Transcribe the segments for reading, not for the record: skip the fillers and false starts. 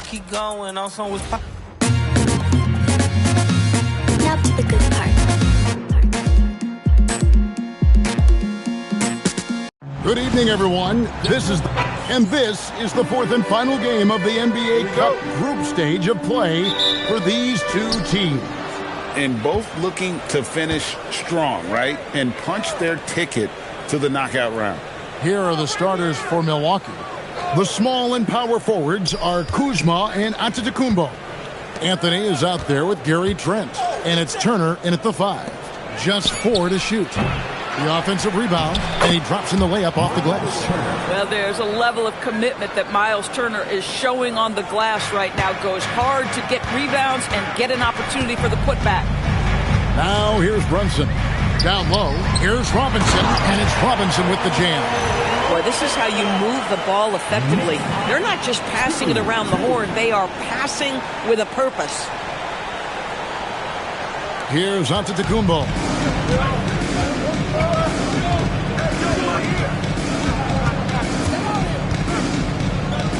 keep going. Also was Now to the good part. Good evening, everyone. This is the fourth and final game of the NBA Cup group stage of play for these two teams. And both looking to finish strong, right? And punch their ticket to the knockout round. Here are the starters for Milwaukee. The small and power forwards are Kuzma and Antetokounmpo. Anthony is out there with Gary Trent. And it's Turner in at the 5. Just 4 to shoot. The offensive rebound, and he drops in the layup off the glass. Well, there's a level of commitment that Miles Turner is showing on the glass right now. Goes hard to get rebounds and get an opportunity for the putback. Now here's Brunson. Down low, here's Robinson, and it's Robinson with the jam. Boy, this is how you move the ball effectively. They're not just passing it around the horn. They are passing with a purpose. Here's Antetokounmpo.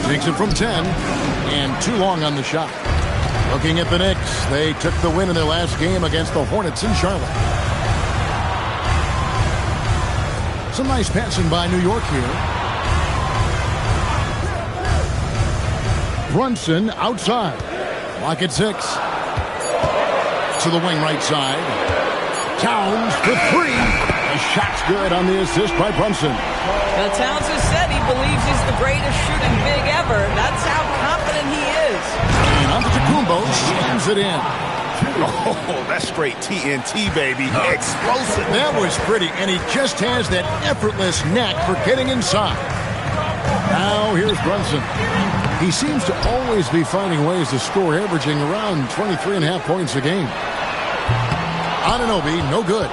Takes it from 10, and too long on the shot. Looking at the Knicks, they took the win in their last game against the Hornets in Charlotte. Some nice passing by New York here. Brunson outside. Lock at 6. To the wing right side. Towns for 3. The shot's good on the assist by Brunson. Now, Towns has said he believes he's the greatest shooting big ever. That's how confident he is. And Antetokounmpo slams it in. Oh, that's straight TNT, baby. Explosive. That was pretty, and he just has that effortless knack for getting inside. Now here's Brunson. He seems to always be finding ways to score, averaging around 23.5 points a game. Anunoby, no good.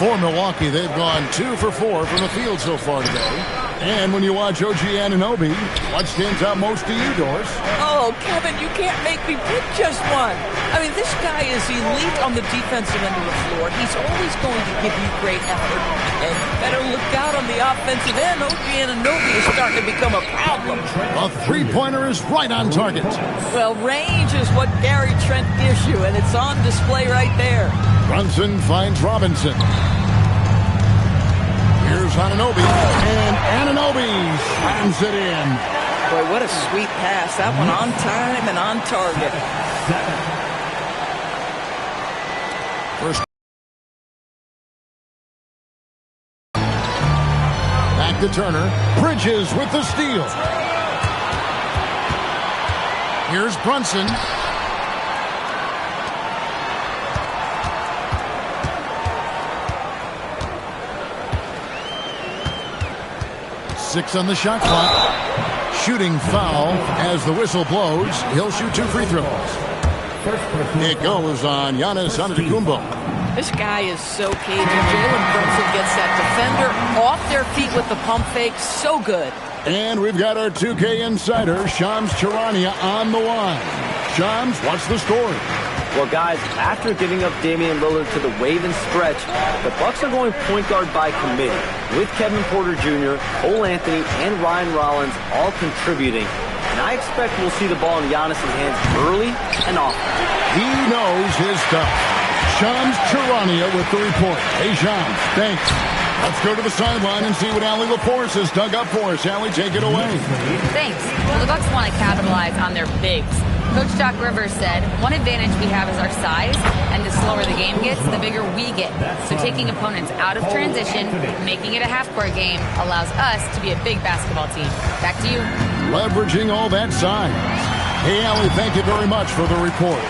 For Milwaukee, they've gone 2 for 4 from the field so far today. And when you watch OG Anunoby, what stands out most to you, Doris? Oh, Kevin, you can't make me pick just one. I mean, this guy is elite on the defensive end of the floor. He's always going to give you great effort. And better look out on the offensive end. OG Anunoby is starting to become a problem. A three-pointer is right on target. Well, range is what Gary Trent gives you, and it's on display right there. Brunson finds Robinson. Here's Anunoby, and Anunoby slams it in. Boy, what a sweet pass. That one on time and on target. First. Back to Turner. Bridges with the steal. Here's Brunson. Six on the shot clock. Shooting foul as the whistle blows. He'll shoot 2 free throws. It goes on Giannis Antetokounmpo. This guy is so cagey. Jalen Brunson gets that defender off their feet with the pump fake. So good. And we've got our 2K insider, Shams Charania, on the line. Shams, what's the story? Well, guys, after giving up Damian Lillard to the wave and stretch, the Bucks are going point guard by committee, with Kevin Porter Jr., Cole Anthony, and Ryan Rollins all contributing. And I expect we'll see the ball in Giannis' hands early and often. He knows his stuff. Shams Charania with the report. Hey, Shams, thanks. Let's go to the sideline and see what Allie Laporte has dug up for us. Allie, take it away. Thanks. Well, the Bucks want to capitalize on their bigs. Coach Doc Rivers said, one advantage we have is our size, and the slower the game gets, the bigger we get. So taking opponents out of transition, making it a half-court game, allows us to be a big basketball team. Back to you. Leveraging all that size. Hey, Allie, thank you very much for the report.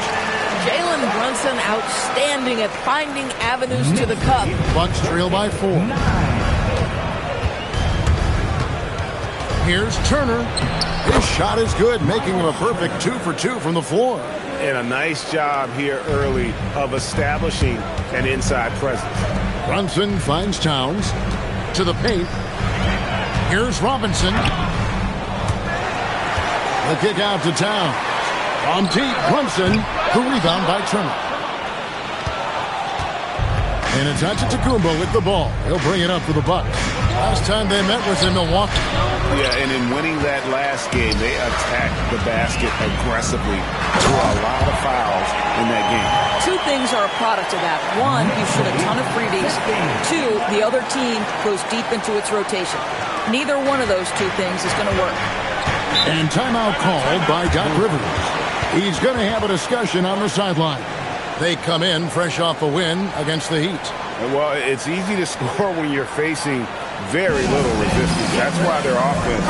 Jalen Brunson outstanding at finding avenues to the cup. Bucks trail by 4. Here's Turner. His shot is good, making him a perfect 2 for 2 from the floor. And a nice job here early of establishing an inside presence. Brunson finds Towns to the paint. Here's Robinson. The kick out to Towns. On deep, Brunson. The rebound by Turner. And it's Antetokounmpo with the ball. He'll bring it up for the Bucks. Last time they met was in Milwaukee. Yeah, and in winning that last game, they attacked the basket aggressively. Drew a lot of fouls in that game. Two things are a product of that. One, you shoot a ton of freebies. Two, the other team goes deep into its rotation. Neither one of those two things is going to work. And timeout called by Doc Rivers. He's going to have a discussion on the sideline. They come in fresh off a win against the Heat. Well, it's easy to score when you're facing very little resistance. That's why their offense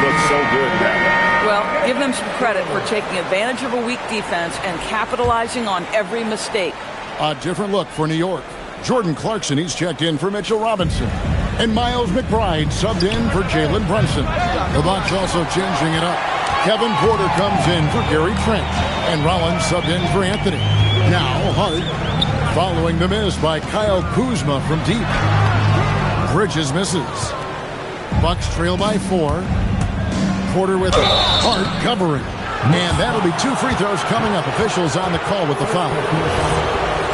looks so good that way. Well, give them some credit for taking advantage of a weak defense and capitalizing on every mistake. A different look for New York. Jordan Clarkson, he's checked in for Mitchell Robinson. And Miles McBride subbed in for Jalen Brunson. The Bucks also changing it up. Kevin Porter comes in for Gary Trent. And Rollins subbed in for Anthony. Now Hart, following the miss by Kyle Kuzma from deep. Bridges misses. Bucks trail by 4. Porter with Hart covering. And that'll be 2 free throws coming up. Officials on the call with the foul.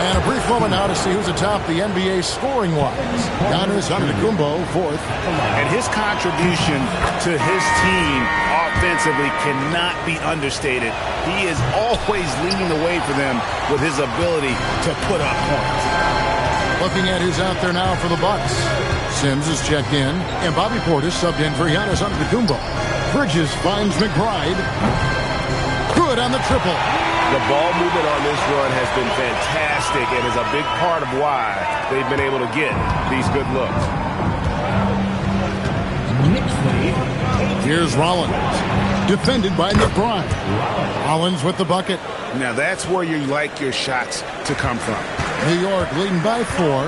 And a brief moment now to see who's atop the NBA scoring-wise. Giannis Antetokounmpo, 4th. And his contribution to his team offensively cannot be understated. He is always leading the way for them with his ability to put up points. Looking at who's out there now for the Bucks. Sims is checked in, and Bobby Portis subbed in for Giannis Antetokounmpo. Bridges finds McBride. Good on the triple. The ball movement on this run has been fantastic and is a big part of why they've been able to get these good looks. Here's Rollins, defended by McBride. Rollins with the bucket. Now that's where you like your shots to come from. New York leading by 4.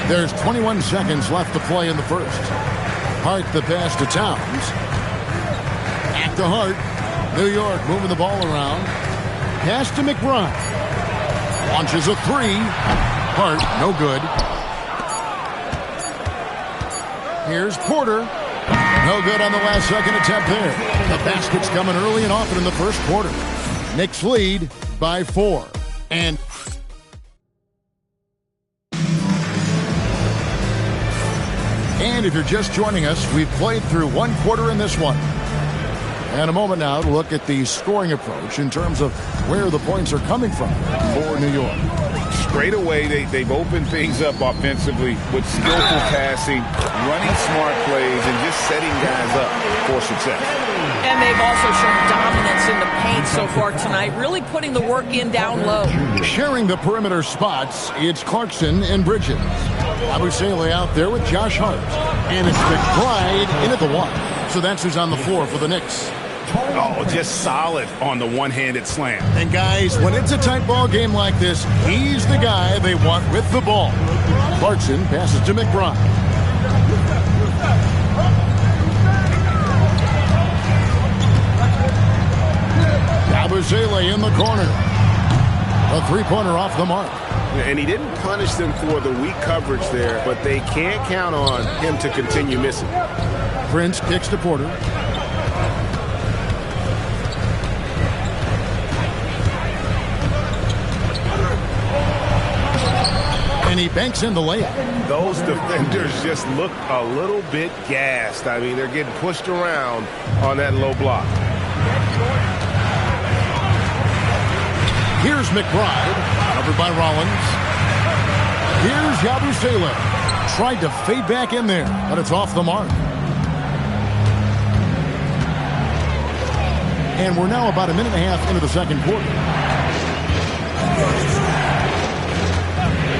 There's 21 seconds left to play in the first. Hart the pass to Towns. Back to Hart. New York moving the ball around. Pass to McBride. Launches a 3. Hart, no good. Here's Porter. No good on the last second attempt there. The basket's coming early and often in the first quarter. Knicks lead by 4. And if you're just joining us, we've played through 1 quarter in this one. And a moment now to look at the scoring approach in terms of where the points are coming from for New York. Straight away, they've opened things up offensively with skillful passing, running smart plays, and just setting guys up for success. And they've also shown dominance in the paint so far tonight, really putting the work in down low. Sharing the perimeter spots, it's Clarkson and Bridges. Abusele out there with Josh Hart. And it's McBride in at the 1. So that's who's on the floor for the Knicks. Oh, just solid on the one-handed slam. And guys, when it's a tight ball game like this, he's the guy they want with the ball. Clarkson passes to McBride. Abusele in the corner. A 3-pointer off the mark. And he didn't punish them for the weak coverage there, but they can't count on him to continue missing. Prince kicks to Porter. And he banks in the layup. Those defenders just look a little bit gassed. I mean, they're getting pushed around on that low block. Here's McBride, covered by Rollins. Here's Yabusele. Tried to fade back in there, but it's off the mark. And we're now about a minute and a half into the second quarter.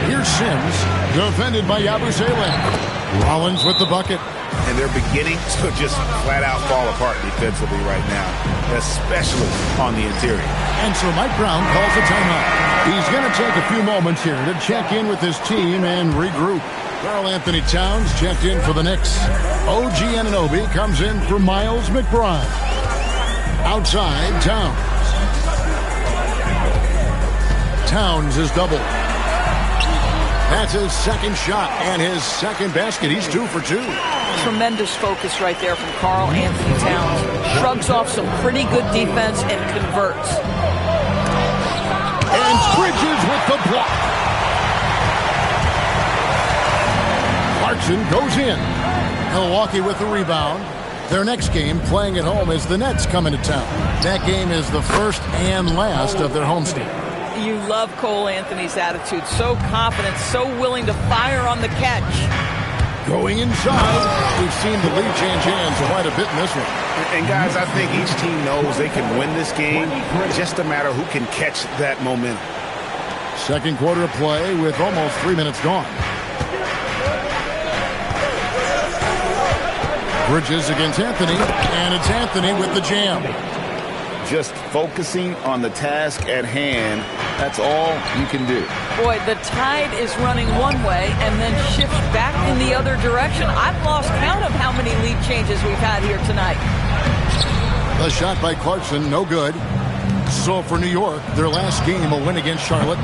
Here's Sims, defended by Yabusele. Rollins with the bucket. And they're beginning to just flat out fall apart defensively right now, especially on the interior. And so Mike Brown calls a timeout. He's going to take a few moments here to check in with his team and regroup. Karl Anthony Towns checked in for the Knicks. OG Anunoby comes in for Miles McBride. Outside, Towns. Towns is doubled. That's his second shot and his second basket. He's 2 for 2. Tremendous focus right there from Karl Anthony Towns. Shrugs off some pretty good defense and converts. And Bridges with the block. Clarkson goes in. Milwaukee with the rebound. Their next game, playing at home, is the Nets coming to town. That game is the first and last of their homestand. You love Cole Anthony's attitude. So confident, so willing to fire on the catch. Going inside, we've seen the lead change hands quite a bit in this one. And guys, I think each team knows they can win this game. Just a matter who can catch that momentum. Second quarter of play with almost 3 minutes gone. Bridges against Anthony, and it's Anthony with the jam. Just focusing on the task at hand, that's all you can do. Boy, the tide is running one way and then shifts back in the other direction. I've lost count of how many lead changes we've had here tonight. The shot by Clarkson, no good. So for New York, their last game, a win against Charlotte.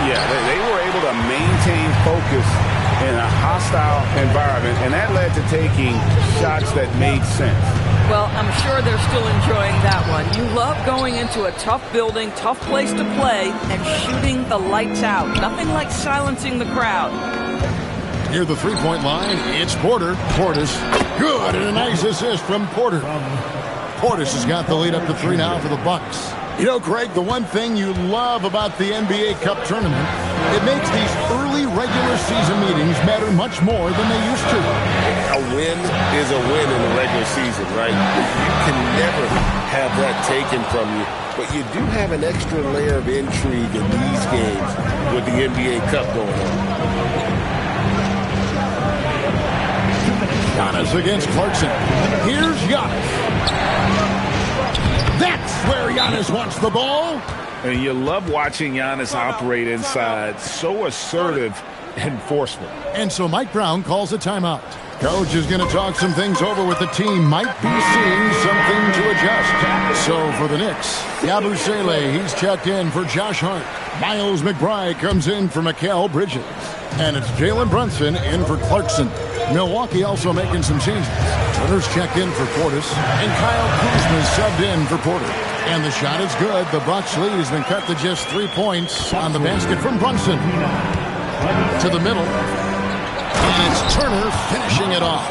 Yeah, they were able to maintain focus in a hostile environment, and that led to taking shots that made sense. Well, I'm sure they're still enjoying that one. You love going into a tough building, tough place to play, and shooting the lights out. Nothing like silencing the crowd. Near the three-point line, it's Porter. Portis, good, and a nice assist from Porter. Portis has got the lead up to 3 now for the Bucks. You know, Craig, the one thing you love about the NBA Cup tournament, it makes these early regular season meetings matter much more than they used to. A win is a win in the regular season, right? You can never have that taken from you, but you do have an extra layer of intrigue in these games with the NBA Cup going on. Giannis against Clarkson. Here's Giannis. That's where Giannis wants the ball. And you love watching Giannis operate inside. So assertive and forceful. And so Mike Brown calls a timeout. Coach is going to talk some things over with the team. Might be seeing something to adjust. So for the Knicks, Yabusele, he's checked in for Josh Hart. Miles McBride comes in for Mikal Bridges. And it's Jalen Brunson in for Clarkson. Milwaukee also making some changes. Turner's checked in for Portis, and Kyle Kuzma subbed in for Porter. And the shot is good. The Bucks lead has been cut to just 3 points on the basket from Brunson. To the middle. And it's Turner finishing it off.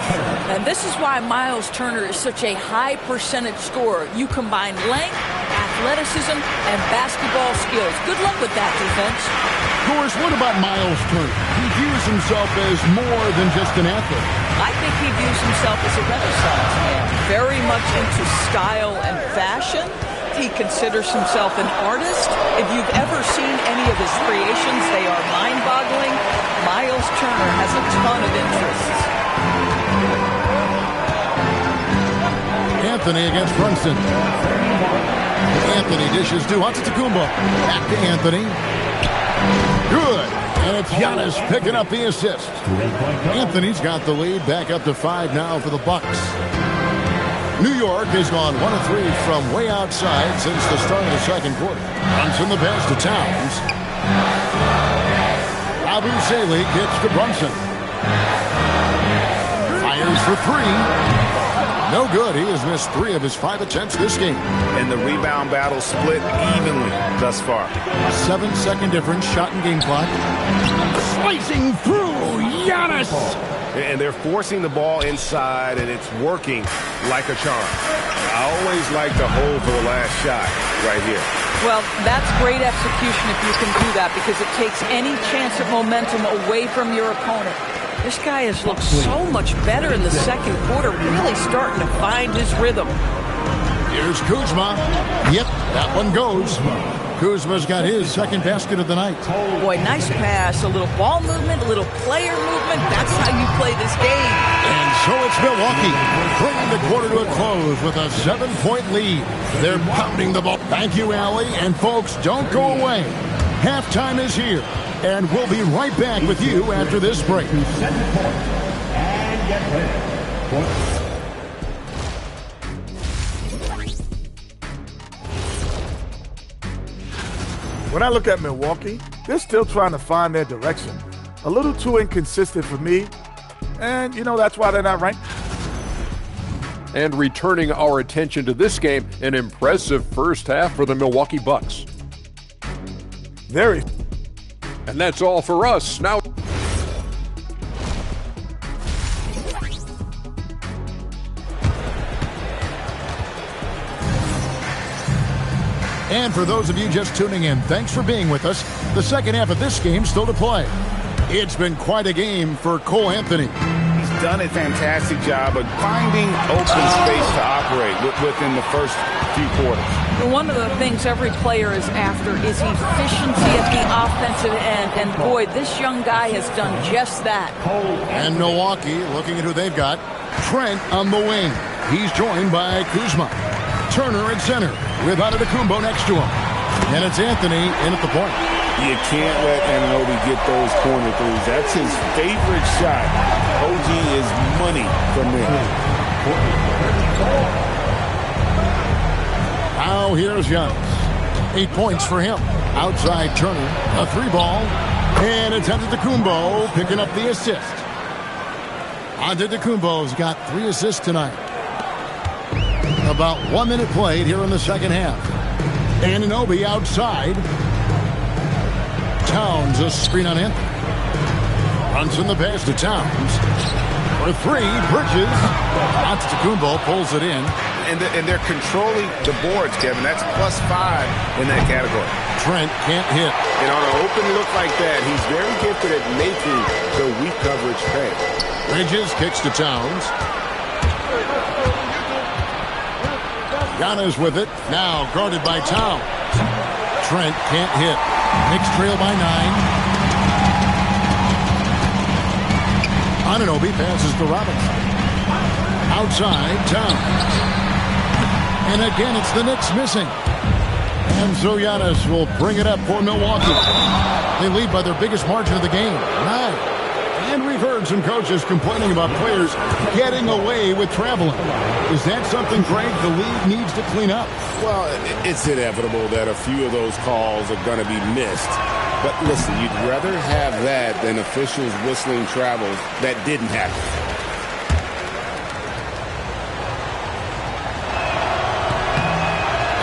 And this is why Miles Turner is such a high percentage scorer. You combine length, athleticism, and basketball skills. Good luck with that defense. Of course, what about Miles Turner? He views himself as more than just an athlete. I think he views himself as a renaissance man. Very much into style and fashion. He considers himself an artist. If you've ever seen any of his creations, they are mind-boggling. Miles Turner has a ton of interests. Anthony against Brunson. Anthony dishes to Antetokounmpo. Back to Anthony. Good. And it's Giannis picking up the assist. Anthony's got the lead back up to 5 now for the Bucks. New York has gone 1 of 3 from way outside since the start of the second quarter. Brunson the pass to Towns. Yabusele gets to Brunson. Fires for 3. No good. He has missed 3 of his 5 attempts this game. And the rebound battle split evenly thus far. 7-second difference, shot and game clock. Slicing through, Giannis! And they're forcing the ball inside, and it's working like a charm. I always like to hold for the last shot right here. Well, that's great execution if you can do that, because it takes any chance of momentum away from your opponent. This guy has looked so much better in the second quarter, really starting to find his rhythm. Here's Kuzma. Yep, that one goes. Kuzma's got his second basket of the night. Boy, nice pass, a little ball movement, a little player movement. That's how you play this game. And so it's Milwaukee, bringing the quarter to a close with a 7-point lead. They're pounding the ball. Thank you, Allie. And folks, don't go away. Halftime is here. And we'll be right back with you after this break. When I look at Milwaukee, they're still trying to find their direction. A little too inconsistent for me. And, that's why they're not ranked. And returning our attention to this game, an impressive first half for the Milwaukee Bucks. Very. And that's all for us. Now, And for those of you just tuning in, thanks for being with us. The second half of this game still to play. It's been quite a game for Cole Anthony. He's done a fantastic job of finding open space to operate within the first few quarters. One of the things every player is after is efficiency at the offensive end. And boy, this young guy has done just that. And Milwaukee, looking at who they've got, Trent on the wing. He's joined by Kuzma. Turner at center with Antetokounmpo next to him. And it's Anthony in at the point. You can't let Anunoby get those corner threes. That's his favorite shot. OG is money from there. Now here's Giannis. 8 points for him. Outside Turner. A 3-ball. And it's Antetokounmpo picking up the assist. Antetokounmpo's got 3 assists tonight. About 1 minute played here in the second half. Anunoby outside. Towns a screen on Anthony. Runs in the pass to Towns. For 3, Bridges. Antetokounmpo pulls it in. And they're controlling the boards, Kevin. That's +5 in that category. Trent can't hit. And on an open look like that, he's very gifted at making the weak coverage pay. Bridges kicks to Towns. Giannis with it. Now guarded by Towns. Trent can't hit. Knicks trail by 9. Anunoby passes to Robinson. Outside, Towns. And again, it's the Knicks missing. And so Giannis will bring it up for Milwaukee. They lead by their biggest margin of the game, 9. And we've heard some coaches complaining about players getting away with traveling. Is that something, Greg, the league needs to clean up? Well, it's inevitable that a few of those calls are going to be missed. But listen, you'd rather have that than officials whistling travels that didn't happen.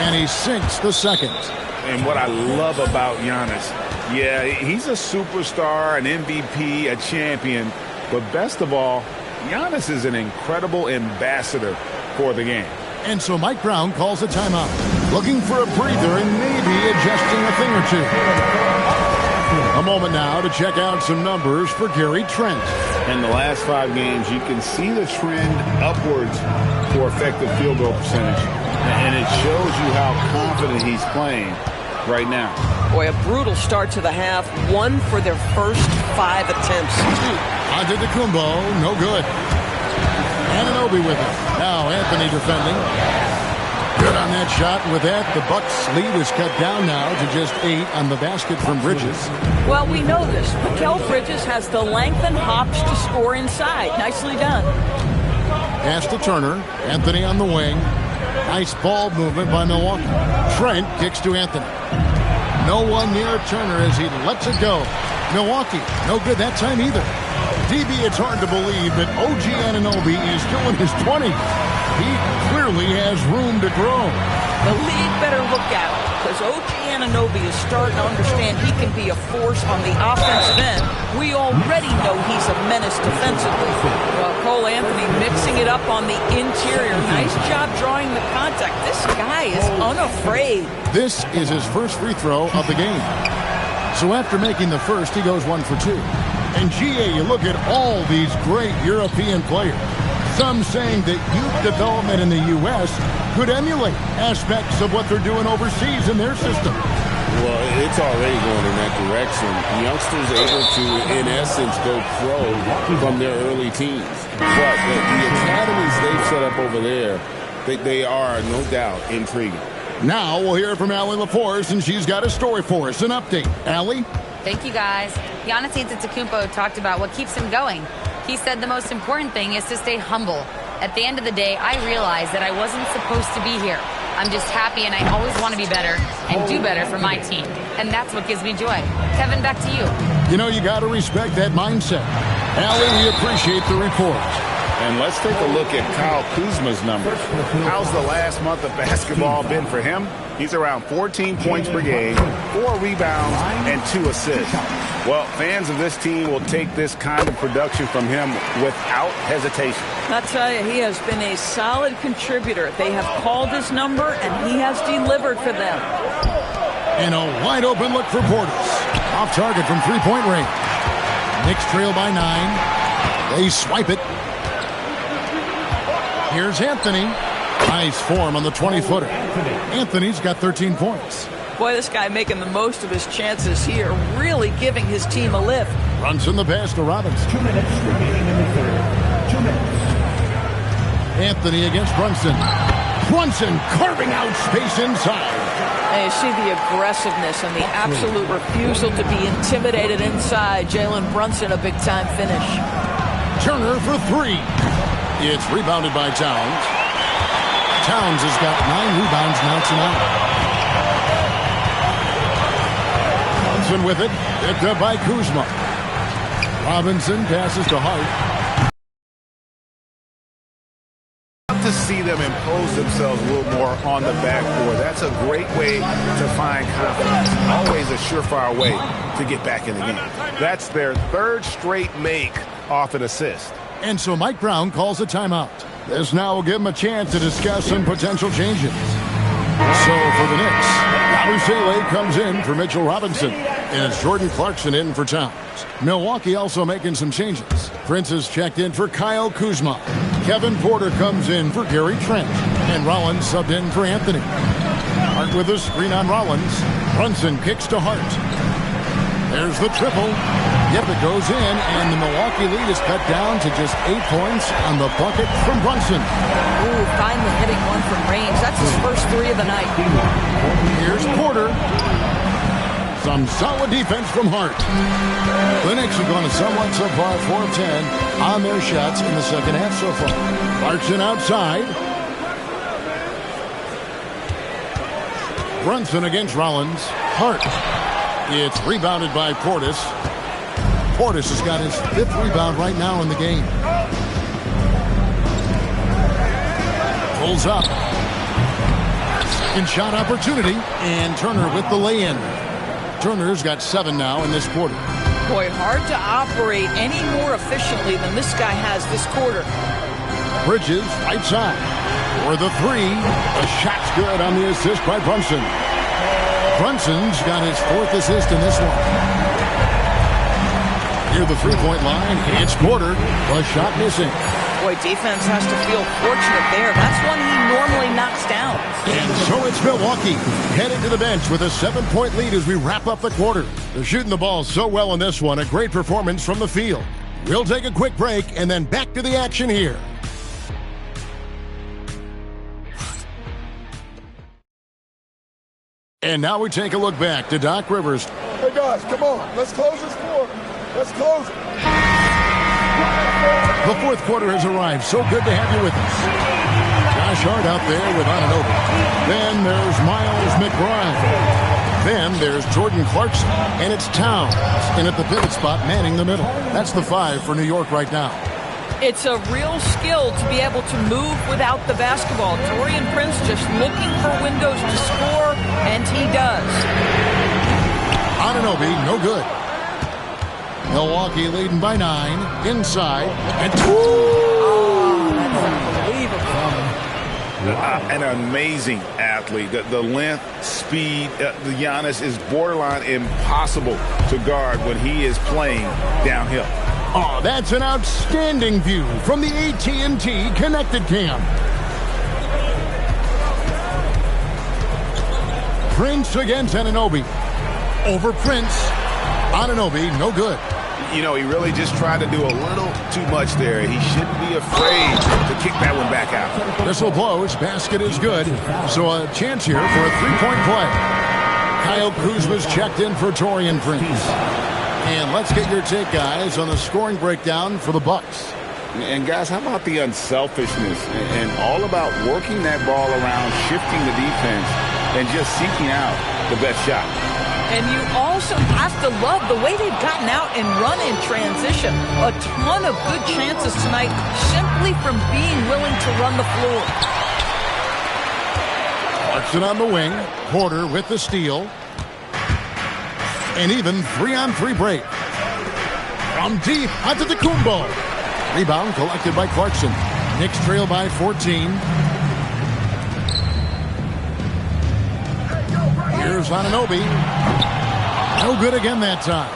And he sinks the second. And what I love about Giannis, yeah, he's a superstar, an MVP, a champion. But best of all, Giannis is an incredible ambassador for the game. And so Mike Brown calls a timeout, looking for a breather and maybe adjusting a thing or two. A moment now to check out some numbers for Gary Trent. In the last 5 games, you can see the trend upwards for effective field goal percentage. And it shows you how confident he's playing right now. Boy, a brutal start to the half. 1 for their first 5 attempts. Antetokounmpo, no good. Anunoby with it. Now Anthony defending. Good on that shot. With that, the Bucks' lead is cut down now to just 8 on the basket from Bridges. Well, we know this. Mikal Bridges has the length and hops to score inside. Nicely done. Pass to Turner. Anthony on the wing. Nice ball movement by Milwaukee. Trent kicks to Anthony. No one near Turner as he lets it go. Milwaukee, no good that time either. DB, it's hard to believe that OG Anunoby is still in his 20s. He clearly has room to grow. The league better look out, because OG Anunoby is starting to understand he can be a force on the offensive end. We already know he's a menace defensively. Well, Cole Anthony mixing it up on the interior. Nice job drawing the contact. This guy is unafraid. This is his first free throw of the game. So after making the first, he goes 1 for 2. And GA, you look at all these great European players. Some saying that youth development in the U.S. could emulate aspects of what they're doing overseas in their system. Well, it's already going in that direction. Youngsters able to, in essence, go pro from their early teens. But the academies they've set up over there, they are, no doubt, intriguing. Now we'll hear from Allie LaForce, and she's got a story for us. An update. Allie? Thank you, guys. Giannis Antetokounmpo talked about what keeps him going. He said the most important thing is to stay humble. At the end of the day, I realized that I wasn't supposed to be here. I'm just happy, and I always want to be better and do better for my team. And that's what gives me joy. Kevin, back to you. You know, you got to respect that mindset. Allie, we appreciate the report. And let's take a look at Kyle Kuzma's numbers. How's the last month of basketball been for him? He's around 14 points per game, 4 rebounds, and 2 assists. Well, fans of this team will take this kind of production from him without hesitation. I tell you, he has been a solid contributor. They have called his number, and he has delivered for them. And a wide-open look for Portis. Off target from three-point range. Knicks trail by 9. They swipe it. Here's Anthony. Nice form on the 20-footer. Anthony's got 13 points. Boy, this guy making the most of his chances here, really giving his team a lift. Brunson the pass to Robinson. 2 minutes remaining in the third. 2 minutes. Anthony against Brunson. Brunson carving out space inside. And you see the aggressiveness and the absolute refusal to be intimidated inside. Jalen Brunson, a big-time finish. Turner for 3. It's rebounded by Towns. Towns has got 9 rebounds now tonight. Brunson with it. Picked up by Kuzma. Robinson passes to Hart. To see them impose themselves a little more on the backboard. That's a great way to find confidence. Always a surefire way to get back in the game. That's their 3rd straight make off an assist. And so Mike Brown calls a timeout. This now will give him a chance to discuss some potential changes. So for the Knicks, Abusele comes in for Mitchell Robinson. And it's Jordan Clarkson in for Towns. Milwaukee also making some changes. Prince is checked in for Kyle Kuzma. Kevin Porter comes in for Gary Trent. And Rollins subbed in for Anthony. Hart with a screen on Rollins. Brunson kicks to Hart. There's the triple. Yep, it goes in, and the Milwaukee lead is cut down to just 8 points on the bucket from Brunson. Ooh, finally hitting one from range. That's his first 3 of the night. Here's Porter. Some solid defense from Hart. The Knicks have gone a somewhat subpar 4 of 10 on their shots in the second half so far. Clarkson outside. Brunson against Rollins. Hart. It's rebounded by Portis. Portis has got his 5th rebound right now in the game. Pulls up. Second shot opportunity. And Turner with the lay-in. Turner's got 7 now in this quarter. Boy, hard to operate any more efficiently than this guy has this quarter. Bridges, right side. For the 3. The shot's good on the assist by Brunson. Brunson's got his 4th assist in this one. Near the 3-point line, it's Porter. The shot missing. Boy, defense has to feel fortunate there. That's one he normally knocks down. And so it's Milwaukee headed to the bench with a 7-point lead as we wrap up the quarter. They're shooting the ball so well in this one. A great performance from the field. We'll take a quick break and then back to the action here. And now we take a look back to Doc Rivers. Hey, guys, come on. Let's close this quarter. Let's close it. The 4th quarter has arrived. So good to have you with us. Josh Hart out there with Anunoby. Then there's Miles McBride. Then there's Jordan Clarkson. And it's Towns in at the pivot spot, manning the middle. That's the 5 for New York right now. It's a real skill to be able to move without the basketball. Taurean Prince just looking for windows to score, and he does. Anunoby, no good. Milwaukee leading by 9. Inside. And An amazing athlete. The length, speed, the Giannis is borderline impossible to guard when he is playing downhill. Oh, that's an outstanding view from the AT&T Connected Cam. Prince against Anunoby. Over Prince. Anunoby, no good. You know, he really just tried to do a little too much there. He shouldn't be afraid to kick that one back out. Whistle blows. Basket is good. So a chance here for a 3-point play. Kyle Kuzma's checked in for Taurean Prince. And let's get your take, guys, on the scoring breakdown for the Bucks. And, guys, how about the unselfishness and all about working that ball around, shifting the defense, and just seeking out the best shot. And you also have to love the way they've gotten out and run in transition. A ton of good chances tonight simply from being willing to run the floor. Clarkson on the wing. Porter with the steal. An even 3-on-3 break. From deep, Antetokounmpo. Rebound collected by Clarkson. Knicks trail by 14. Here's Anunoby. No good again that time.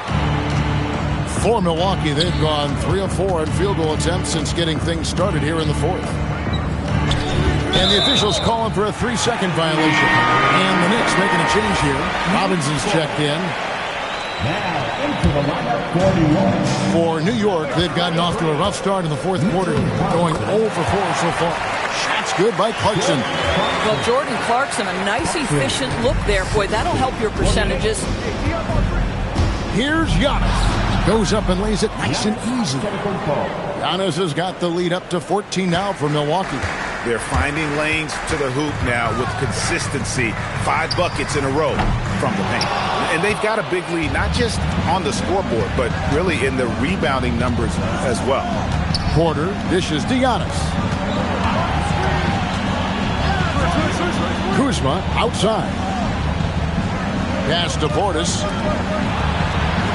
For Milwaukee, they've gone 3 of 4 in field goal attempts since getting things started here in the fourth. And the officials calling for a 3-second violation. And the Knicks making a change here. Robinson's checked in. Now into the lineup, 41. For New York, they've gotten off to a rough start in the fourth quarter, going 0 for 4 so far. Shots good by Clarkson. Well, Jordan Clarkson, a nice, efficient look there. Boy, that'll help your percentages. Here's Giannis. Goes up and lays it nice and easy. Giannis has got the lead up to 14 now for Milwaukee. They're finding lanes to the hoop now with consistency. 5 buckets in a row from the paint. And they've got a big lead, not just on the scoreboard, but really in the rebounding numbers as well. Porter dishes to Giannis. Kuzma outside. Pass to Portis.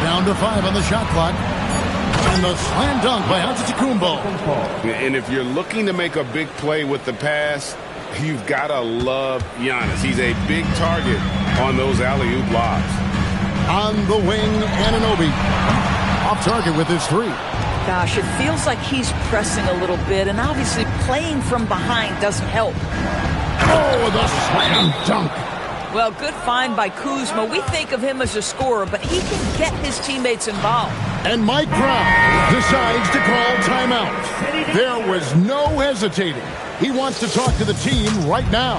Down to 5 on the shot clock. And the slam dunk by Antetokounmpo. And if you're looking to make a big play with the pass, you've got to love Giannis. He's a big target on those alley-oop lobs. On the wing, Anunoby. Off target with his 3. Gosh, it feels like he's pressing a little bit, and obviously playing from behind doesn't help. Oh, the slam dunk. Well, good find by Kuzma. We think of him as a scorer, but he can get his teammates involved. And Mike Brown decides to call timeout. There was no hesitating. He wants to talk to the team right now.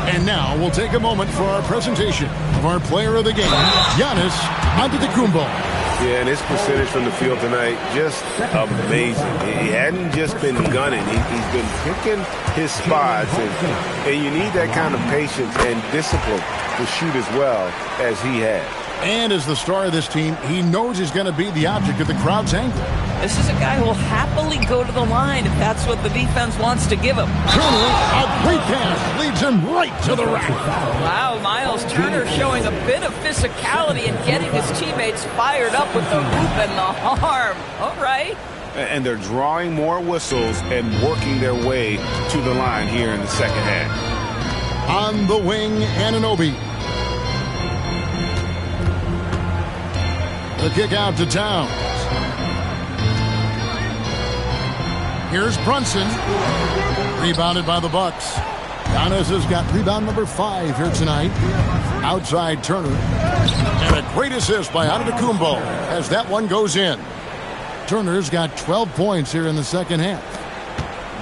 And now we'll take a moment for our presentation of our player of the game, Giannis Antetokounmpo. Yeah, and his percentage from the field tonight, just amazing. He hadn't just been gunning. He's been picking his spots. And you need that kind of patience and discipline to shoot as well as he has. And as the star of this team, he knows he's going to be the object of the crowd's anger. This is a guy who will happily go to the line if that's what the defense wants to give him. Turner, a great pass, leads him right to the rack. Wow, Miles Turner showing a bit of physicality and getting his teammates fired up with the hoop and the arm. All right. And they're drawing more whistles and working their way to the line here in the second half. On the wing, Anunoby. The kick out to Towns. Here's Brunson. Rebounded by the Bucks. Giannis has got rebound number 5 here tonight. Outside Turner. And a great assist by Antetokounmpo as that one goes in. Turner's got 12 points here in the second half.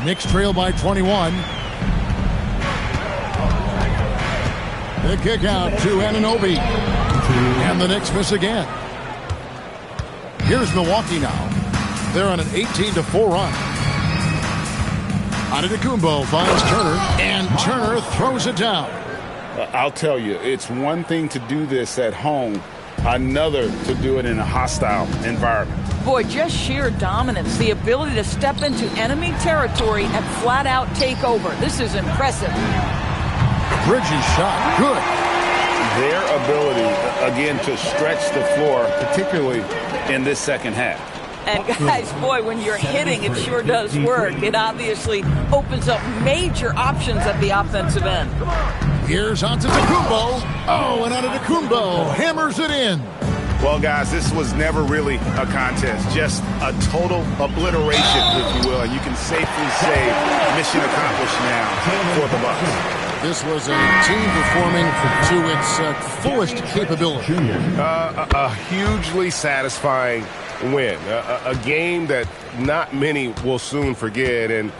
Knicks trail by 21. The kick out to Anunoby. And the Knicks miss again. Here's Milwaukee now. They're on an 18-4 run. Antetokounmpo finds Turner, and Turner throws it down. I'll tell you, it's one thing to do this at home, another to do it in a hostile environment. Boy, just sheer dominance, the ability to step into enemy territory and flat out take over. This is impressive. Bridges shot, good. Their ability, again, to stretch the floor, particularly in this second half. And guys, boy, when you're hitting, it sure does work. It obviously opens up major options at the offensive end. Here's Antetokounmpo. Oh, and Antetokounmpo hammers it in. Well, guys, this was never really a contest, just a total obliteration, if you will. And you can safely say mission accomplished now for the Bucks. This was a team performing to its fullest capability. A hugely satisfying win. A game that not many will soon forget. And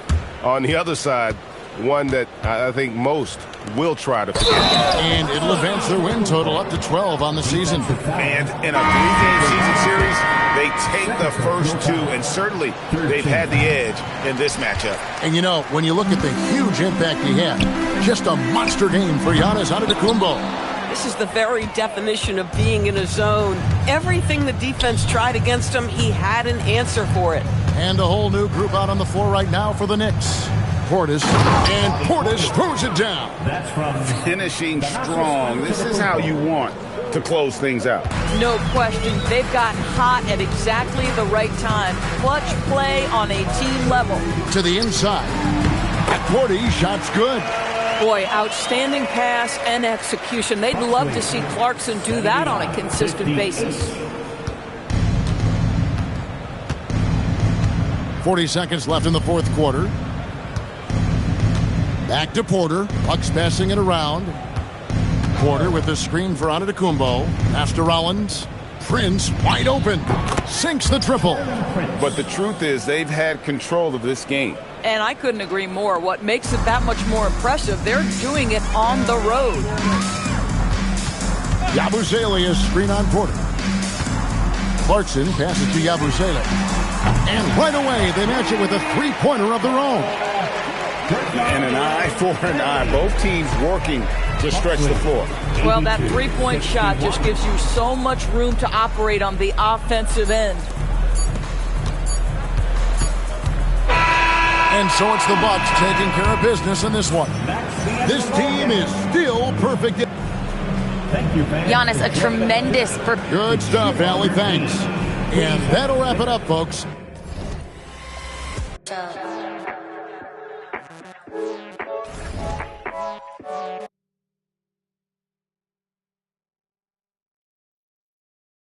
on the other side, one that I think most will try to forget. And it'll advance their win total up to 12 on the season. And in a 3-game season series, they take the first 2, and certainly they've had the edge in this matchup. And you know, when you look at the huge impact he had, just a monster game for Giannis Antetokounmpo. This is the very definition of being in a zone. Everything the defense tried against him, he had an answer for it. And a whole new group out on the floor right now for the Knicks. Portis, and Portis throws it down. Finishing strong. This is how you want to close things out. No question. They've gotten hot at exactly the right time. Clutch play on a team level. To the inside. At 40, shot's good. Boy, outstanding pass and execution. They'd love to see Clarkson do that on a consistent basis. 40 seconds left in the fourth quarter. Back to Porter. Bucks passing it around. Porter with the screen for Antetokounmpo. Pass to Rollins. Prince wide open. Sinks the triple. But the truth is they've had control of this game. And I couldn't agree more. What makes it that much more impressive, they're doing it on the road. Yabusele screen on Porter. Clarkson passes to Yabusele. And right away, they match it with a three-pointer of their own. And an eye for an eye. Both teams working to stretch the floor. Well, that three-point shot just gives you so much room to operate on the offensive end. And so it's the Bucks taking care of business in this one. This team is still perfect. Giannis, a tremendous Good stuff, Allie. Thanks. And that'll wrap it up, folks.